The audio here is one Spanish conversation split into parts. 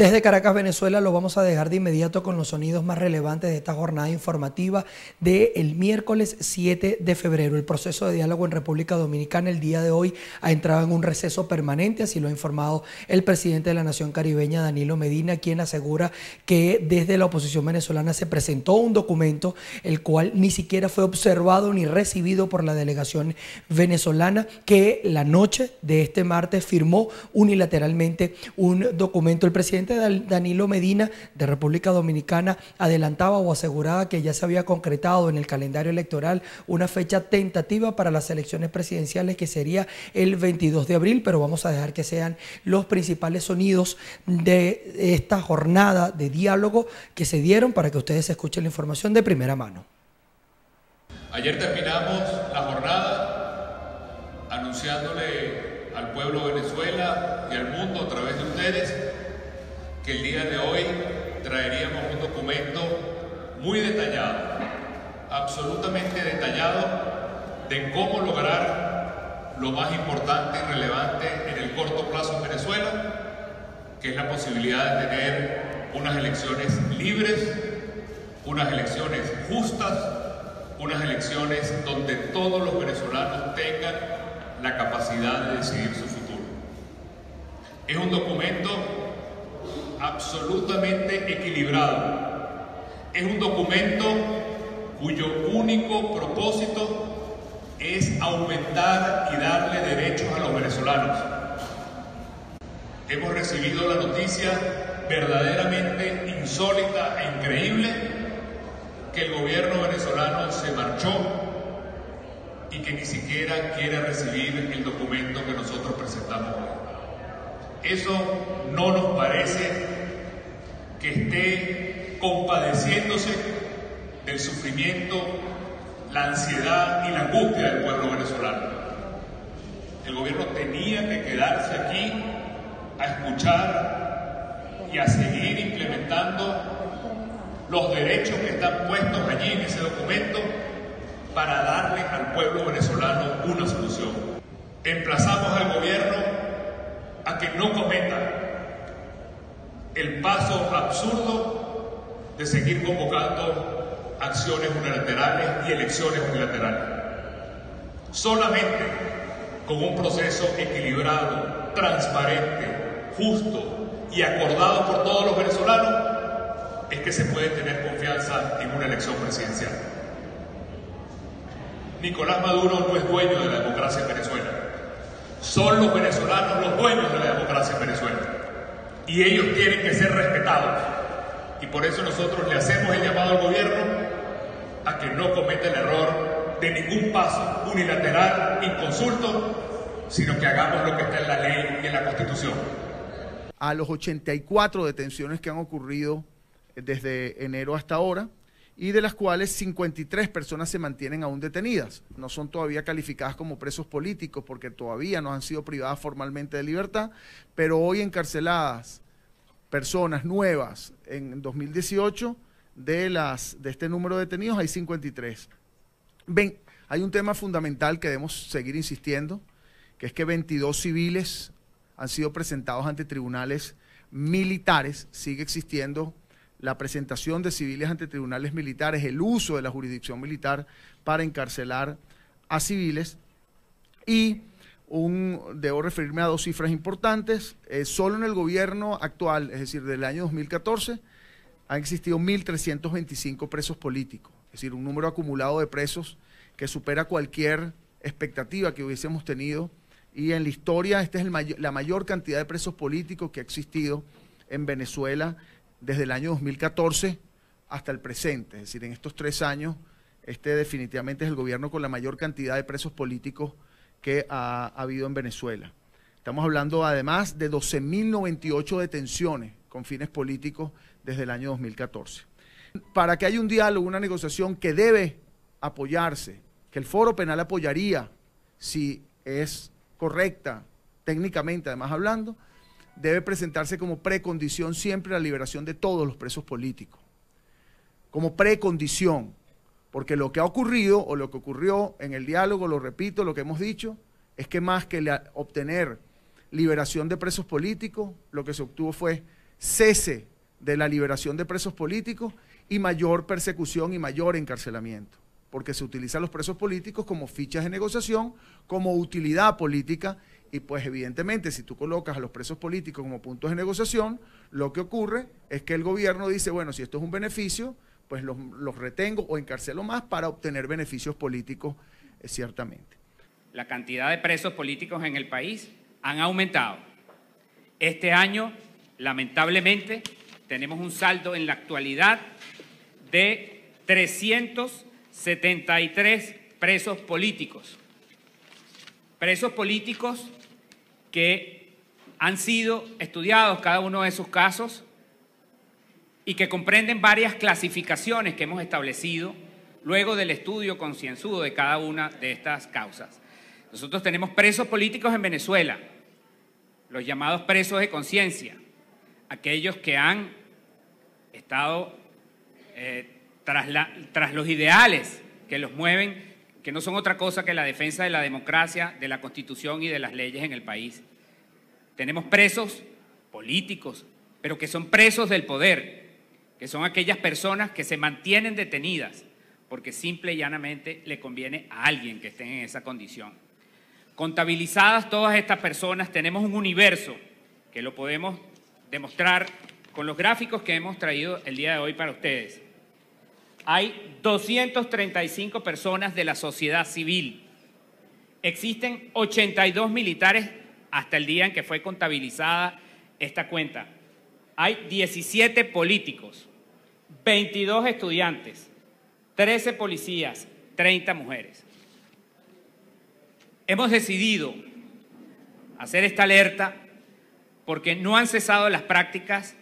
Desde Caracas, Venezuela, lo vamos a dejar de inmediato con los sonidos más relevantes de esta jornada informativa del miércoles 7 de febrero. El proceso de diálogo en República Dominicana el día de hoy ha entrado en un receso permanente, así lo ha informado el presidente de la Nación Caribeña, Danilo Medina, quien asegura que desde la oposición venezolana se presentó un documento el cual ni siquiera fue observado ni recibido por la delegación venezolana, que la noche de este martes firmó unilateralmente un documento. El presidente Danilo Medina de República Dominicana adelantaba o aseguraba que ya se había concretado en el calendario electoral una fecha tentativa para las elecciones presidenciales, que sería el 22 de abril, pero vamos a dejar que sean los principales sonidos de esta jornada de diálogo que se dieron para que ustedes escuchen la información de primera mano. Ayer terminamos la jornada anunciándole al pueblo de Venezuela y al mundo a través de ustedes que el día de hoy traeríamos un documento muy detallado, absolutamente detallado, de cómo lograr lo más importante y relevante en el corto plazo en Venezuela, que es la posibilidad de tener unas elecciones libres, unas elecciones justas, unas elecciones donde todos los venezolanos tengan la capacidad de decidir su futuro. Es un documento absolutamente equilibrado. Es un documento cuyo único propósito es aumentar y darle derechos a los venezolanos. Hemos recibido la noticia verdaderamente insólita e increíble que el gobierno venezolano se marchó y que ni siquiera quiere recibir el documento que nosotros presentamos hoy. Eso no nos parece que esté compadeciéndose del sufrimiento, la ansiedad y la angustia del pueblo venezolano. El gobierno tenía que quedarse aquí a escuchar y a seguir implementando los derechos que están puestos allí en ese documento para darle al pueblo venezolano una solución. Emplazamos al gobierno a que no cometa el paso absurdo de seguir convocando acciones unilaterales y elecciones unilaterales. Solamente con un proceso equilibrado, transparente, justo y acordado por todos los venezolanos es que se puede tener confianza en una elección presidencial. Nicolás Maduro no es dueño de la democracia en Venezuela. Son los venezolanos los dueños de la democracia en Venezuela. Y ellos tienen que ser respetados. Y por eso nosotros le hacemos el llamado al gobierno a que no cometa el error de ningún paso unilateral, inconsulto, sino que hagamos lo que está en la ley y en la Constitución. A los 84 detenciones que han ocurrido desde enero hasta ahora, y de las cuales 53 personas se mantienen aún detenidas. No son todavía calificadas como presos políticos porque todavía no han sido privadas formalmente de libertad, pero hoy encarceladas personas nuevas en 2018, de este número de detenidos hay 53. Ven, hay un tema fundamental que debemos seguir insistiendo, que es que 22 civiles han sido presentados ante tribunales militares. Sigue existiendo la presentación de civiles ante tribunales militares, el uso de la jurisdicción militar para encarcelar a civiles. Y debo referirme a dos cifras importantes. Solo en el gobierno actual, es decir, del año 2014, han existido 1.325 presos políticos, es decir, un número acumulado de presos que supera cualquier expectativa que hubiésemos tenido. Y en la historia, esta es la mayor cantidad de presos políticos que ha existido en Venezuela desde el año 2014 hasta el presente. Es decir, en estos 3 años, definitivamente es el gobierno con la mayor cantidad de presos políticos que ha habido en Venezuela. Estamos hablando además de 12.098 detenciones con fines políticos desde el año 2014. Para que haya un diálogo, una negociación que debe apoyarse, que el Foro Penal apoyaría si es correcta técnicamente, además hablando, debe presentarse como precondición siempre la liberación de todos los presos políticos, como precondición, porque lo que ha ocurrido o lo que ocurrió en el diálogo, lo repito, lo que hemos dicho, es que más que obtener liberación de presos políticos, lo que se obtuvo fue cese de la liberación de presos políticos y mayor persecución y mayor encarcelamiento, porque se utilizan los presos políticos como fichas de negociación, como utilidad política, y pues evidentemente si tú colocas a los presos políticos como puntos de negociación, lo que ocurre es que el gobierno dice, bueno, si esto es un beneficio, pues los retengo o encarcelo más para obtener beneficios políticos, ciertamente. La cantidad de presos políticos en el país han aumentado. Este año, lamentablemente, tenemos un saldo en la actualidad de 373 presos políticos. Presos políticos que han sido estudiados cada uno de sus casos y que comprenden varias clasificaciones que hemos establecido luego del estudio concienzudo de cada una de estas causas. Nosotros tenemos presos políticos en Venezuela, los llamados presos de conciencia, aquellos que han estado tras los ideales que los mueven, que no son otra cosa que la defensa de la democracia, de la Constitución y de las leyes en el país. Tenemos presos políticos, pero que son presos del poder, que son aquellas personas que se mantienen detenidas porque simple y llanamente le conviene a alguien que esté en esa condición. Contabilizadas todas estas personas, tenemos un universo que lo podemos demostrar con los gráficos que hemos traído el día de hoy para ustedes. Hay 235 personas de la sociedad civil. Existen 82 militares hasta el día en que fue contabilizada esta cuenta. Hay 17 políticos, 22 estudiantes, 13 policías, 30 mujeres. Hemos decidido hacer esta alerta porque no han cesado las prácticas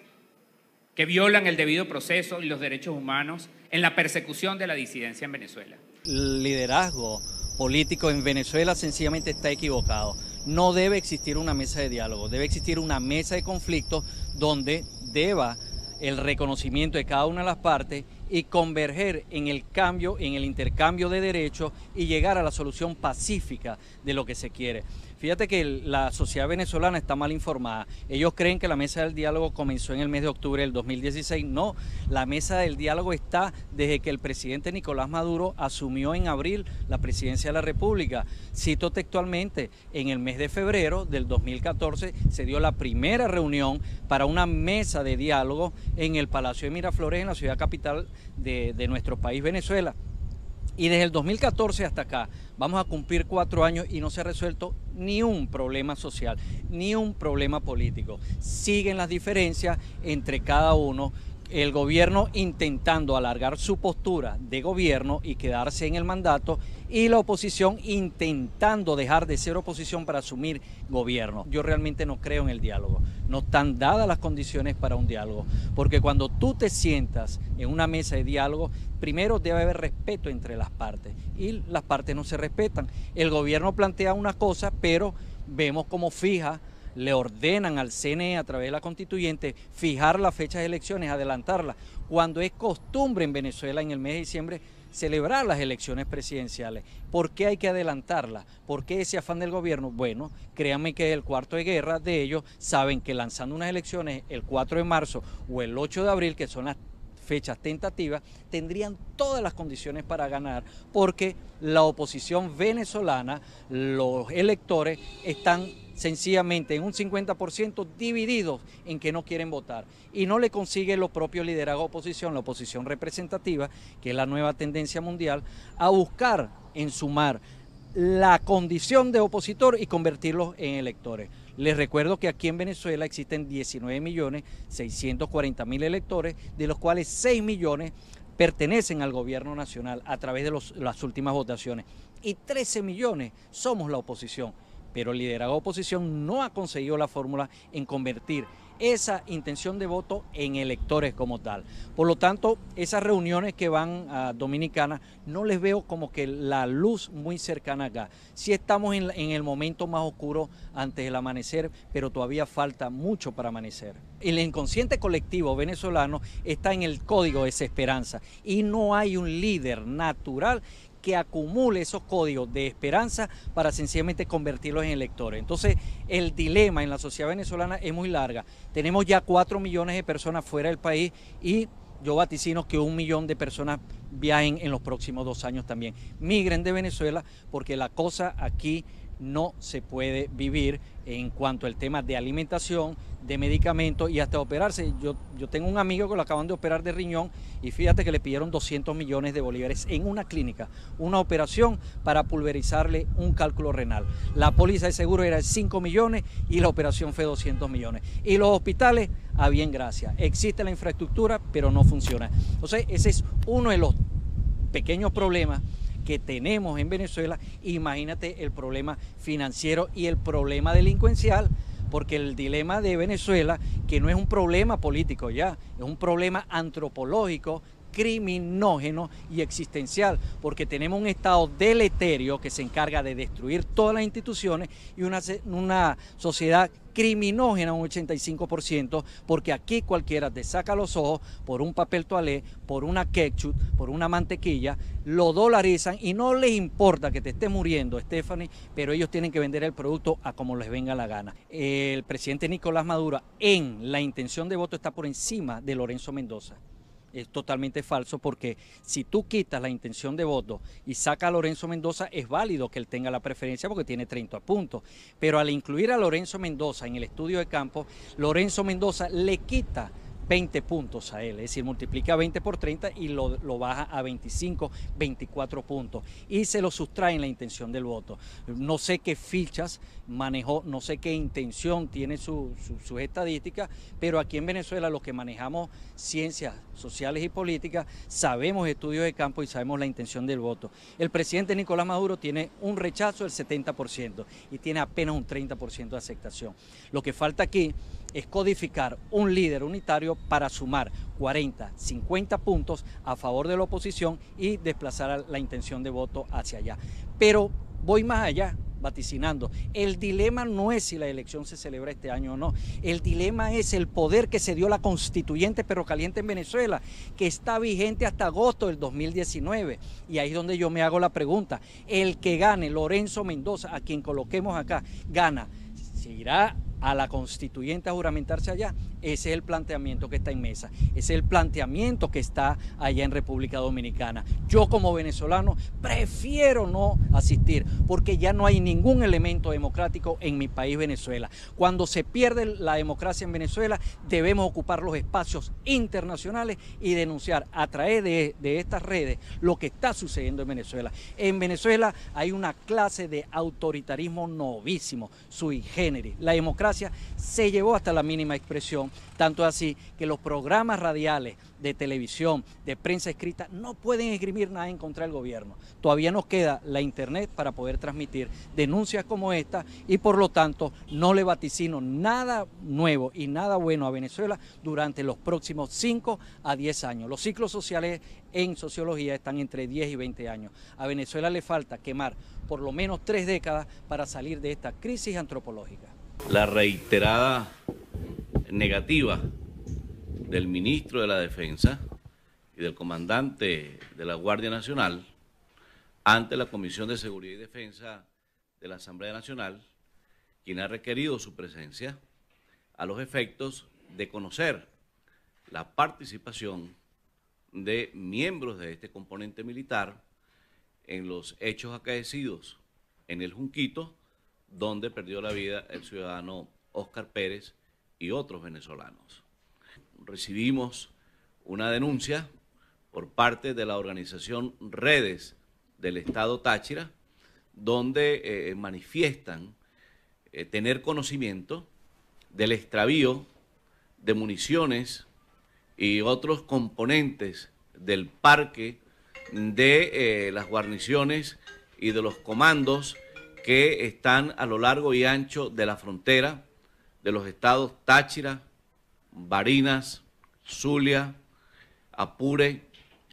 que violan el debido proceso y los derechos humanos en la persecución de la disidencia en Venezuela. El liderazgo político en Venezuela sencillamente está equivocado. No debe existir una mesa de diálogo, debe existir una mesa de conflictos donde deba el reconocimiento de cada una de las partes y converger en el cambio, en el intercambio de derechos y llegar a la solución pacífica de lo que se quiere. Fíjate que la sociedad venezolana está mal informada. Ellos creen que la mesa del diálogo comenzó en el mes de octubre del 2016. No, la mesa del diálogo está desde que el presidente Nicolás Maduro asumió en abril la presidencia de la República. Cito textualmente, en el mes de febrero del 2014 se dio la primera reunión para una mesa de diálogo en el Palacio de Miraflores, en la ciudad capital de nuestro país, Venezuela. Y desde el 2014 hasta acá vamos a cumplir 4 años y no se ha resuelto ni un problema social, ni un problema político. Siguen las diferencias entre cada uno, el gobierno intentando alargar su postura de gobierno y quedarse en el mandato, y la oposición intentando dejar de ser oposición para asumir gobierno. Yo realmente no creo en el diálogo. No están dadas las condiciones para un diálogo, porque cuando tú te sientas en una mesa de diálogo, primero debe haber respeto entre las partes, y las partes no se respetan. El gobierno plantea una cosa, pero vemos cómo le ordenan al CNE a través de la constituyente fijar las fechas de elecciones, adelantarlas, cuando es costumbre en Venezuela en el mes de diciembre celebrar las elecciones presidenciales. ¿Por qué hay que adelantarlas? ¿Por qué ese afán del gobierno? Bueno, créanme que el cuarto de guerra de ellos saben que lanzando unas elecciones el 4 de marzo o el 8 de abril, que son las fechas tentativas, tendrían todas las condiciones para ganar, porque la oposición venezolana, los electores, están sencillamente en un 50% divididos en que no quieren votar, y no le consigue lo propio liderazgo oposición, la oposición representativa, que es la nueva tendencia mundial, a buscar en sumar la condición de opositor y convertirlos en electores. Les recuerdo que aquí en Venezuela existen 19.640.000 electores, de los cuales 6 millones pertenecen al gobierno nacional a través de las últimas votaciones, y 13 millones somos la oposición. Pero el liderazgo de oposición no ha conseguido la fórmula en convertir esa intención de voto en electores como tal. Por lo tanto, esas reuniones que van a Dominicana no les veo como que la luz muy cercana acá. Sí estamos en el momento más oscuro antes del amanecer, pero todavía falta mucho para amanecer. El inconsciente colectivo venezolano está en el código de desesperanza, y no hay un líder natural que acumule esos códigos de esperanza para sencillamente convertirlos en electores. Entonces, el dilema en la sociedad venezolana es muy larga. Tenemos ya 4 millones de personas fuera del país y yo vaticino que 1 millón de personas viajen en los próximos 2 años también. Migren de Venezuela porque la cosa aquí no se puede vivir en cuanto al tema de alimentación, de medicamentos y hasta operarse. Yo tengo un amigo que lo acaban de operar de riñón y fíjate que le pidieron 200 millones de bolívares en una clínica, una operación para pulverizarle un cálculo renal. La póliza de seguro era de 5 millones y la operación fue 200 millones. Y los hospitales, a bien gracias, existe la infraestructura pero no funciona. Entonces ese es uno de los pequeños problemas que tenemos en Venezuela. Imagínate el problema financiero y el problema delincuencial, porque el dilema de Venezuela, que no es un problema político ya, es un problema antropológico, criminógeno y existencial, porque tenemos un Estado deleterio que se encarga de destruir todas las instituciones y una sociedad criminógena un 85%, porque aquí cualquiera te saca los ojos por un papel toalé, por una ketchup, por una mantequilla, lo dolarizan y no les importa que te estés muriendo, Stephanie, pero ellos tienen que vender el producto a como les venga la gana. El presidente Nicolás Maduro en la intención de voto está por encima de Lorenzo Mendoza. Es totalmente falso, porque si tú quitas la intención de voto y sacas a Lorenzo Mendoza, es válido que él tenga la preferencia porque tiene 30 puntos, pero al incluir a Lorenzo Mendoza en el estudio de campo, Lorenzo Mendoza le quita 20 puntos a él, es decir, multiplica 20 por 30 y lo baja a 25, 24 puntos y se lo sustrae en la intención del voto. No sé qué fichas manejó, no sé qué intención tiene sus estadísticas, pero aquí en Venezuela los que manejamos ciencias sociales y políticas sabemos estudios de campo y sabemos la intención del voto. El presidente Nicolás Maduro tiene un rechazo del 70% y tiene apenas un 30% de aceptación. Lo que falta aquí es codificar un líder unitario para sumar 40, 50 puntos a favor de la oposición y desplazar la intención de voto hacia allá. Pero voy más allá, vaticinando. El dilema no es si la elección se celebra este año o no. El dilema es el poder que se dio la constituyente Perro Caliente en Venezuela, que está vigente hasta agosto del 2019. Y ahí es donde yo me hago la pregunta. El que gane, Lorenzo Mendoza, a quien coloquemos acá, gana. ¿Se irá a la constituyente a juramentarse allá? Ese es el planteamiento que está en mesa, ese es el planteamiento que está allá en República Dominicana. Yo como venezolano prefiero no asistir porque ya no hay ningún elemento democrático en mi país, Venezuela. Cuando se pierde la democracia en Venezuela, debemos ocupar los espacios internacionales y denunciar a través de estas redes lo que está sucediendo en Venezuela. En Venezuela hay una clase de autoritarismo novísimo, sui generis. La democracia se llevó hasta la mínima expresión, tanto así que los programas radiales de televisión, de prensa escrita, no pueden esgrimir nada en contra del gobierno. Todavía nos queda la internet para poder transmitir denuncias como esta y por lo tanto no le vaticino nada nuevo y nada bueno a Venezuela durante los próximos 5 a 10 años. Los ciclos sociales en sociología están entre 10 y 20 años. A Venezuela le falta quemar por lo menos 3 décadas para salir de esta crisis antropológica. La reiterada negativa del ministro de la Defensa y del comandante de la Guardia Nacional ante la Comisión de Seguridad y Defensa de la Asamblea Nacional, quien ha requerido su presencia a los efectos de conocer la participación de miembros de este componente militar en los hechos acaecidos en el Junquito, donde perdió la vida el ciudadano Óscar Pérez y otros venezolanos. Recibimos una denuncia por parte de la organización Redes del Estado Táchira, donde manifiestan tener conocimiento del extravío de municiones y otros componentes del parque de las guarniciones y de los comandos que están a lo largo y ancho de la frontera de los estados Táchira, Barinas, Zulia, Apure,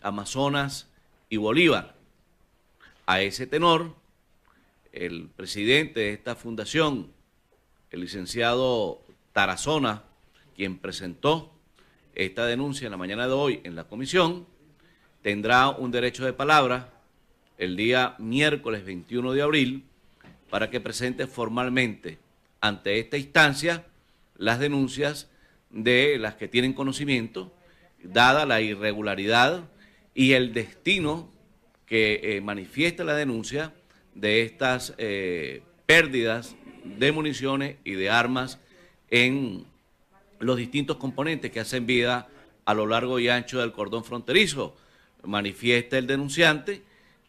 Amazonas y Bolívar. A ese tenor, el presidente de esta fundación, el licenciado Tarazona, quien presentó esta denuncia en la mañana de hoy en la comisión, tendrá un derecho de palabra el día miércoles 21 de abril para que presente formalmente ante esta instancia las denuncias de las que tienen conocimiento, dada la irregularidad y el destino que manifiesta la denuncia de estas pérdidas de municiones y de armas en los distintos componentes que hacen vida a lo largo y ancho del cordón fronterizo. Manifiesta el denunciante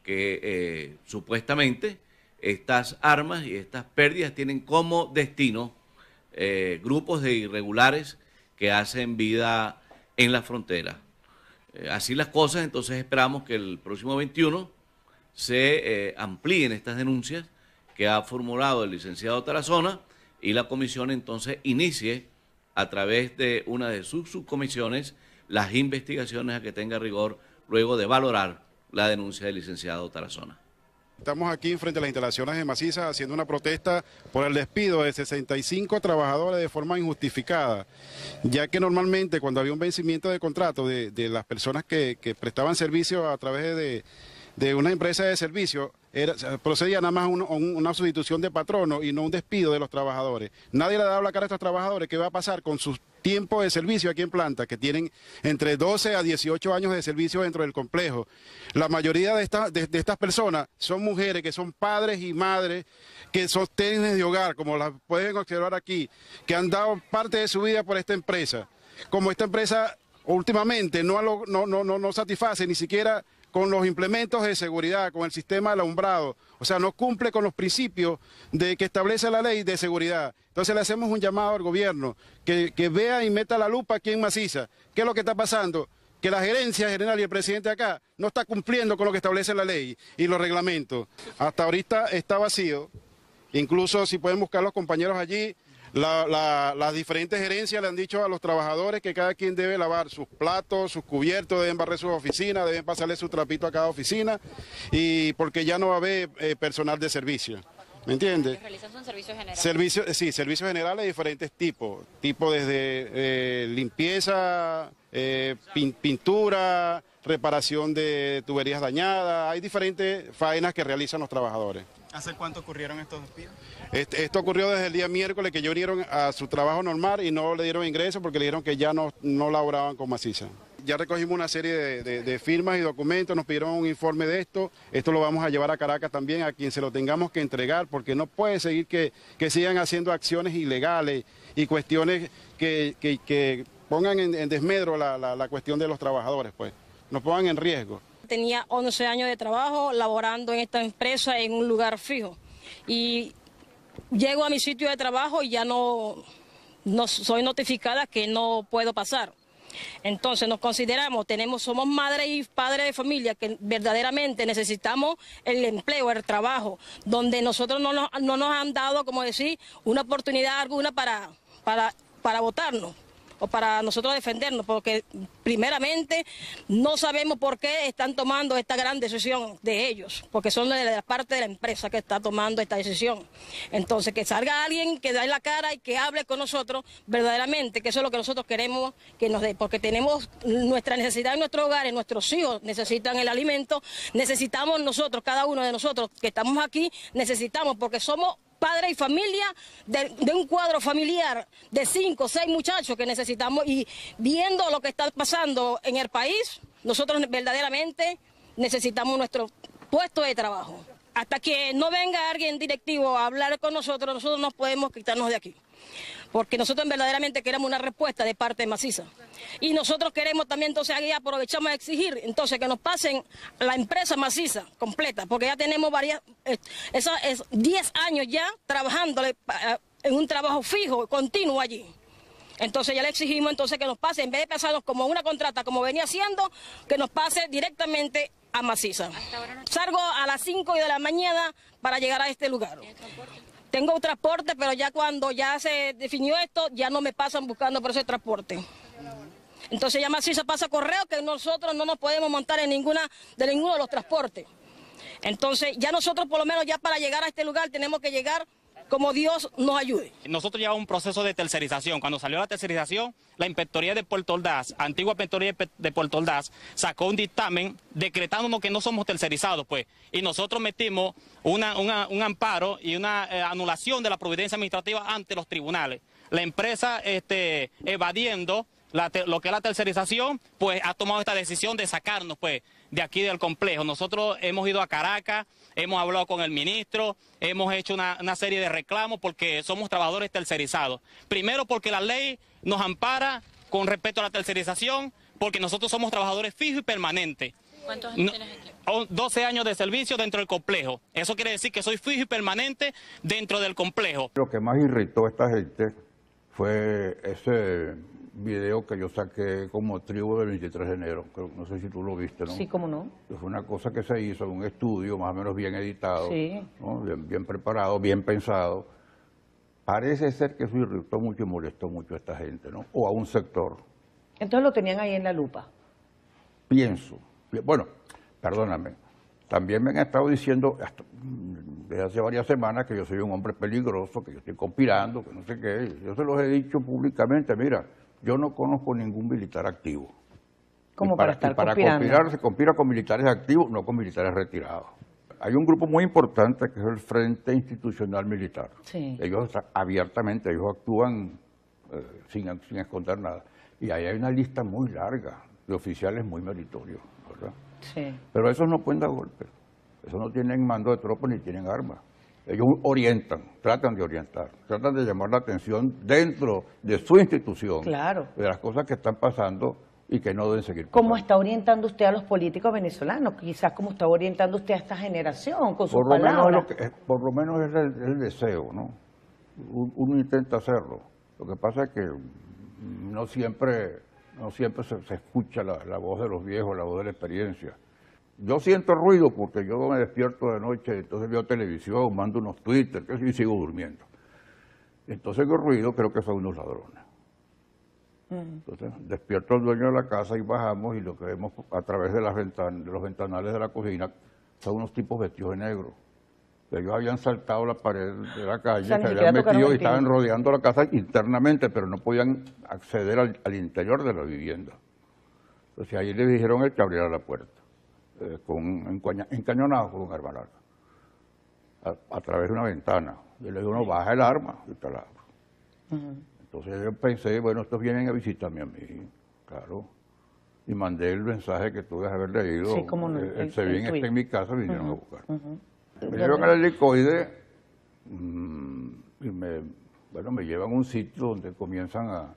que supuestamente estas armas y estas pérdidas tienen como destino grupos de irregulares que hacen vida en la frontera. Así las cosas, entonces esperamos que el próximo 21 se amplíen estas denuncias que ha formulado el licenciado Tarazona y la comisión entonces inicie a través de una de sus subcomisiones las investigaciones a que tenga rigor luego de valorar la denuncia del licenciado Tarazona. Estamos aquí frente a las instalaciones de Maciza haciendo una protesta por el despido de 65 trabajadores de forma injustificada, ya que normalmente cuando había un vencimiento de contrato de las personas que prestaban servicio a través de una empresa de servicio, procedía nada más una sustitución de patrono y no un despido de los trabajadores. Nadie le ha dado la cara a estos trabajadores qué va a pasar con sus tiempos de servicio aquí en planta, que tienen entre 12 a 18 años de servicio dentro del complejo. La mayoría de estas personas son mujeres que son padres y madres, que son técnicas de hogar, como las pueden observar aquí, que han dado parte de su vida por esta empresa. Como esta empresa últimamente no satisface ni siquiera con los implementos de seguridad, con el sistema de alumbrado, o sea, no cumple con los principios que establece la ley de seguridad. Entonces le hacemos un llamado al gobierno que vea y meta la lupa aquí en Maciza. ¿Qué es lo que está pasando? Que la gerencia general y el presidente acá no está cumpliendo con lo que establece la ley y los reglamentos. Hasta ahorita está vacío, incluso si pueden buscar los compañeros allí, las diferentes gerencias le han dicho a los trabajadores que cada quien debe lavar sus platos, sus cubiertos, deben barrer sus oficinas, deben pasarle su trapito a cada oficina, y porque ya no va a haber personal de servicio. ¿Me entiendes? ¿Los realizan son servicios generales? Servicios generales de diferentes tipos desde limpieza, pintura, reparación de tuberías dañadas, hay diferentes faenas que realizan los trabajadores. ¿Hace cuánto ocurrieron estos despidos? Esto ocurrió desde el día miércoles, que ellos vinieron a su trabajo normal y no le dieron ingreso porque le dijeron que ya no laboraban con Maciza. Ya recogimos una serie de firmas y documentos, nos pidieron un informe de esto lo vamos a llevar a Caracas también, a quien se lo tengamos que entregar, porque no puede seguir que sigan haciendo acciones ilegales y cuestiones que pongan en desmedro la cuestión de los trabajadores, pues, nos pongan en riesgo. Tenía 11 años de trabajo laborando en esta empresa en un lugar fijo y llego a mi sitio de trabajo y ya no soy notificada que no puedo pasar. Entonces nos consideramos, somos madres y padres de familia que verdaderamente necesitamos el empleo, el trabajo, donde nosotros no nos han dado, como decir, una oportunidad alguna para votarnos o para nosotros defendernos, porque primeramente no sabemos por qué están tomando esta gran decisión de ellos, porque son de la parte de la empresa que está tomando esta decisión. Entonces que salga alguien que dé la cara y que hable con nosotros verdaderamente, que eso es lo que nosotros queremos que nos dé, porque tenemos nuestra necesidad en nuestro hogar, nuestros hijos necesitan el alimento, necesitamos nosotros, cada uno de nosotros que estamos aquí, necesitamos, porque somos padre y familia de un cuadro familiar de 5 o 6 muchachos que necesitamos, y viendo lo que está pasando en el país, nosotros verdaderamente necesitamos nuestro puesto de trabajo. Hasta que no venga alguien directivo a hablar con nosotros no podemos quitarnos de aquí. Porque nosotros verdaderamente queremos una respuesta de parte de Maciza. Y nosotros queremos también, entonces aquí aprovechamos a exigir, entonces que nos pasen la empresa Maciza completa, porque ya tenemos 10 años ya trabajando en un trabajo fijo, continuo allí. Entonces ya le exigimos entonces que nos pase, en vez de pasarnos como una contrata, como venía haciendo, que nos pase directamente a Maciza. Salgo a las 5 de la mañana para llegar a este lugar. Tengo un transporte, pero ya cuando ya se definió esto, ya no me pasan buscando por ese transporte. Entonces ya Maciza pasa correo que nosotros no nos podemos montar en ninguno de los transportes. Entonces ya nosotros por lo menos ya para llegar a este lugar tenemos que llegar como Dios nos ayude. Nosotros llevamos un proceso de tercerización. Cuando salió la tercerización, la Inspectoría de Puerto Ordaz, antigua Inspectoría de Puerto Ordaz, sacó un dictamen decretándonos que no somos tercerizados, pues. Y nosotros metimos un amparo y una anulación de la providencia administrativa ante los tribunales. La empresa, evadiendo lo que es la tercerización, pues ha tomado esta decisión de sacarnos, pues, de aquí del complejo. Nosotros hemos ido a Caracas, hemos hablado con el ministro, hemos hecho una serie de reclamos porque somos trabajadores tercerizados. Primero porque la ley nos ampara con respecto a la tercerización, porque nosotros somos trabajadores fijos y permanentes. ¿Cuántos años tienes aquí? 12 años de servicio dentro del complejo. Eso quiere decir que soy fijo y permanente dentro del complejo. Lo que más irritó a esta gente fue ese video que yo saqué con motivo del 23 de enero, no sé si tú lo viste, ¿no? Sí, cómo no. Fue una cosa que se hizo en un estudio más o menos bien editado, sí, ¿no? bien preparado, bien pensado. Parece ser que eso irritó mucho y molestó mucho a esta gente, ¿no? O a un sector. Entonces lo tenían ahí en la lupa. Pienso. Bueno, perdóname. También me han estado diciendo desde hace varias semanas que yo soy un hombre peligroso, que yo estoy conspirando, que no sé qué. Yo se los he dicho públicamente, mira, yo no conozco ningún militar activo. Como para estar conspirando. Conspirar, se conspira con militares activos, no con militares retirados. Hay un grupo muy importante que es el Frente Institucional Militar. Sí. Ellos abiertamente, ellos actúan sin esconder nada. Y ahí hay una lista muy larga de oficiales muy meritorios, ¿verdad? Sí. Pero esos no pueden dar golpes. Esos no tienen mando de tropas ni tienen armas. Ellos orientan, tratan de orientar, tratan de llamar la atención dentro de su institución, claro, de las cosas que están pasando y que no deben seguir pasando. ¿Cómo está orientando usted a los políticos venezolanos? Quizás como está orientando usted a esta generación con sus palabras. Por lo menos es el deseo, ¿no? Uno intenta hacerlo. Lo que pasa es que no siempre se escucha la voz de los viejos, la voz de la experiencia. Yo siento ruido porque yo me despierto de noche, entonces veo televisión, mando unos Twitter, y sigo durmiendo. Entonces el ruido creo que son unos ladrones. Entonces despierto al dueño de la casa y bajamos y lo que vemos a través de los ventanales de la cocina son unos tipos vestidos de negro. Ellos habían saltado la pared de la calle, se habían metido y estaban rodeando la casa internamente, pero no podían acceder al interior de la vivienda. Entonces ahí le dijeron que abriera la puerta. Encañonado con un arma larga, a través de una ventana. Yo le digo, no, baja el arma, y te la abro. Entonces yo pensé, bueno, estos vienen a visitarme a mí, claro. Y mandé el mensaje que tú debes haber leído. Sí, como no, el SEBIN está en mi casa, vinieron a buscar. Me llevan al helicoide y me llevan a un sitio donde comienzan a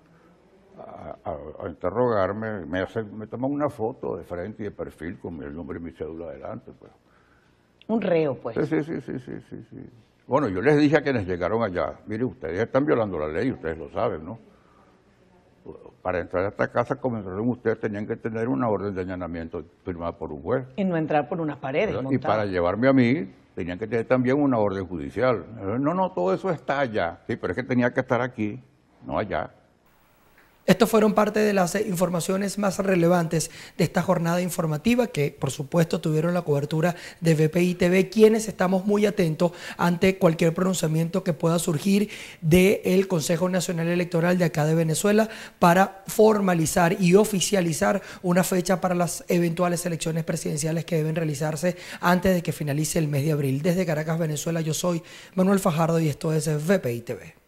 interrogarme, me toman una foto de frente y de perfil con el nombre y mi cédula adelante. Pues. Un reo, pues. Sí. Bueno, yo les dije a quienes llegaron allá, mire, ustedes están violando la ley, ustedes lo saben, ¿no? Para entrar a esta casa, como entraron ustedes, tenían que tener una orden de allanamiento firmada por un juez. Y no entrar por unas paredes. Y para llevarme a mí, tenían que tener también una orden judicial. No, todo eso está allá. Sí, pero es que tenía que estar aquí, no allá. Estos fueron parte de las informaciones más relevantes de esta jornada informativa que, por supuesto, tuvieron la cobertura de BPI TV, quienes estamos muy atentos ante cualquier pronunciamiento que pueda surgir del Consejo Nacional Electoral de acá de Venezuela para formalizar y oficializar una fecha para las eventuales elecciones presidenciales que deben realizarse antes de que finalice el mes de abril. Desde Caracas, Venezuela, yo soy Manuel Fajardo y esto es BPI TV.